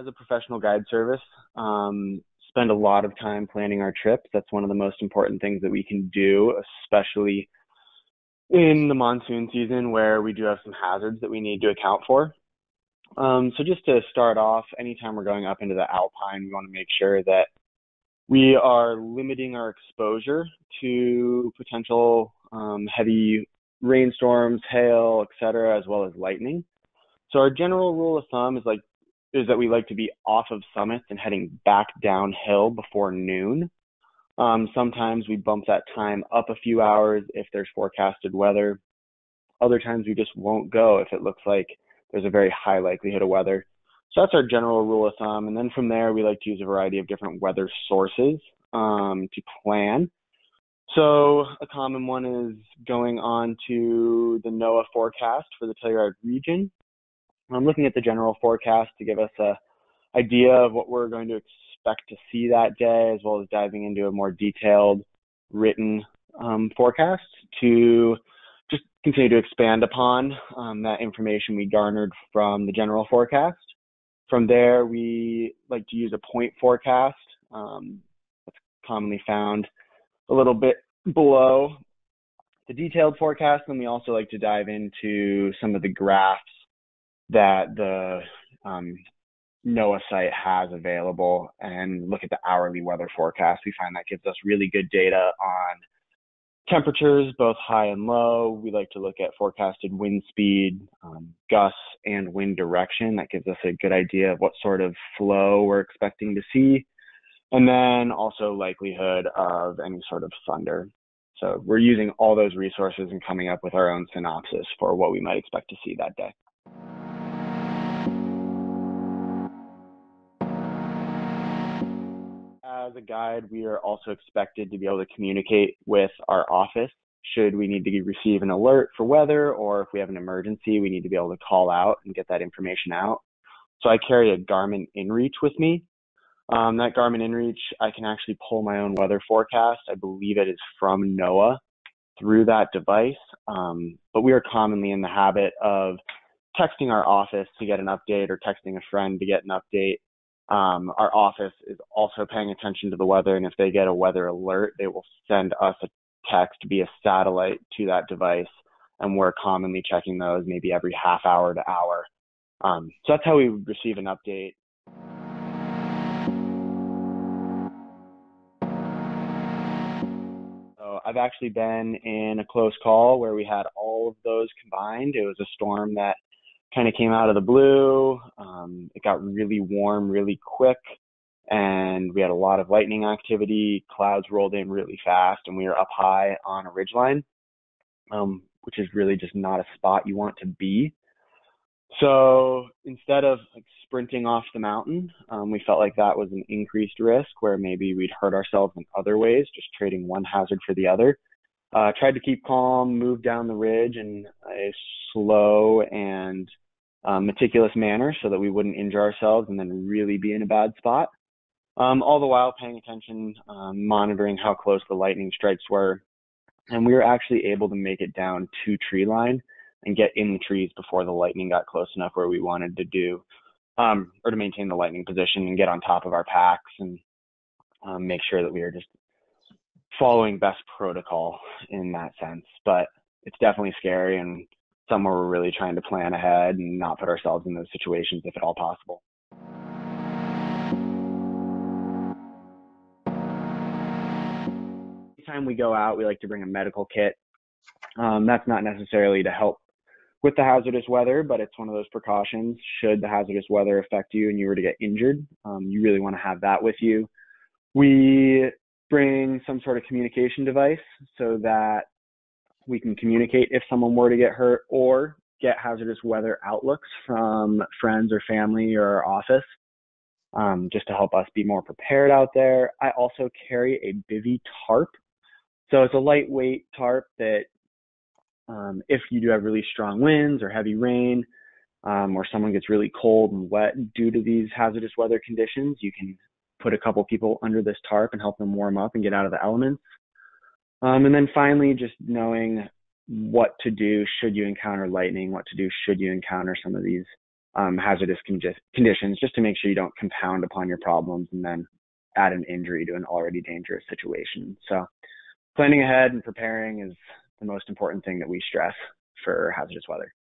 as a professional guide service, spend a lot of time planning our trips. That's one of the most important things that we can do, especially in the monsoon season where we do have some hazards that we need to account for. So just to start off, anytime we're going up into the Alpine, we want to make sure that we are limiting our exposure to potential heavy rainstorms, hail, etc., as well as lightning. So our general rule of thumb is that we like to be off of summits and heading back downhill before noon. Sometimes we bump that time up a few hours if there's forecasted weather. Other times we just won't go if it looks like there's a very high likelihood of weather. So that's our general rule of thumb. And then from there, we like to use a variety of different weather sources to plan. So a common one is going on to the NOAA forecast for the Telluride region. I'm looking at the general forecast to give us an idea of what we're going to expect to see that day, as well as diving into a more detailed written forecast to just continue to expand upon that information we garnered from the general forecast. From there, we like to use a point forecast. That's commonly found a little bit below the detailed forecast. And we also like to dive into some of the graphs that the NOAA site has available and look at the hourly weather forecast. We find that gives us really good data on temperatures, both high and low. We like to look at forecasted wind speed, gusts, and wind direction. That gives us a good idea of what sort of flow we're expecting to see. And then also likelihood of any sort of thunder. So we're using all those resources and coming up with our own synopsis for what we might expect to see that day. As a guide, we are also expected to be able to communicate with our office should we need to receive an alert for weather, or if we have an emergency, we need to be able to call out and get that information out. So I carry a Garmin InReach with me. That Garmin InReach, I can actually pull my own weather forecast. I believe it is from NOAA through that device. But we are commonly in the habit of texting our office to get an update or texting a friend to get an update. Our office is also paying attention to the weather, and if they get a weather alert, they will send us a text via satellite to that device, and we're commonly checking those maybe every half hour to hour. So that's how we receive an update. So I've actually been in a close call where we had all of those combined. It was a storm that kind of came out of the blue. It got really warm really quick, and we had a lot of lightning activity. Clouds rolled in really fast, and we were up high on a ridgeline, which is really just not a spot you want to be. So instead of sprinting off the mountain, we felt like that was an increased risk where maybe we'd hurt ourselves in other ways, just trading one hazard for the other. Tried to keep calm, move down the ridge in a slow and meticulous manner so that we wouldn't injure ourselves and then really be in a bad spot. All the while paying attention, monitoring how close the lightning strikes were. And we were actually able to make it down to tree line and get in the trees before the lightning got close enough where we wanted to do, or to maintain the lightning position and get on top of our packs and make sure that we are just following best protocol in that sense. But it's definitely scary and somewhere we're really trying to plan ahead and not put ourselves in those situations if at all possible. Anytime we go out, we like to bring a medical kit. That's not necessarily to help with the hazardous weather, but it's one of those precautions. Should the hazardous weather affect you and you were to get injured, you really want to have that with you. We bring some sort of communication device so that we can communicate if someone were to get hurt or get hazardous weather outlooks from friends or family or our office, just to help us be more prepared out there. I also carry a bivy tarp. So it's a lightweight tarp that if you do have really strong winds or heavy rain, or someone gets really cold and wet due to these hazardous weather conditions, you can put a couple people under this tarp and help them warm up and get out of the elements. And then finally, just knowing what to do should you encounter lightning, what to do should you encounter some of these hazardous conditions, just to make sure you don't compound upon your problems and then add an injury to an already dangerous situation. So planning ahead and preparing is the most important thing that we stress for hazardous weather.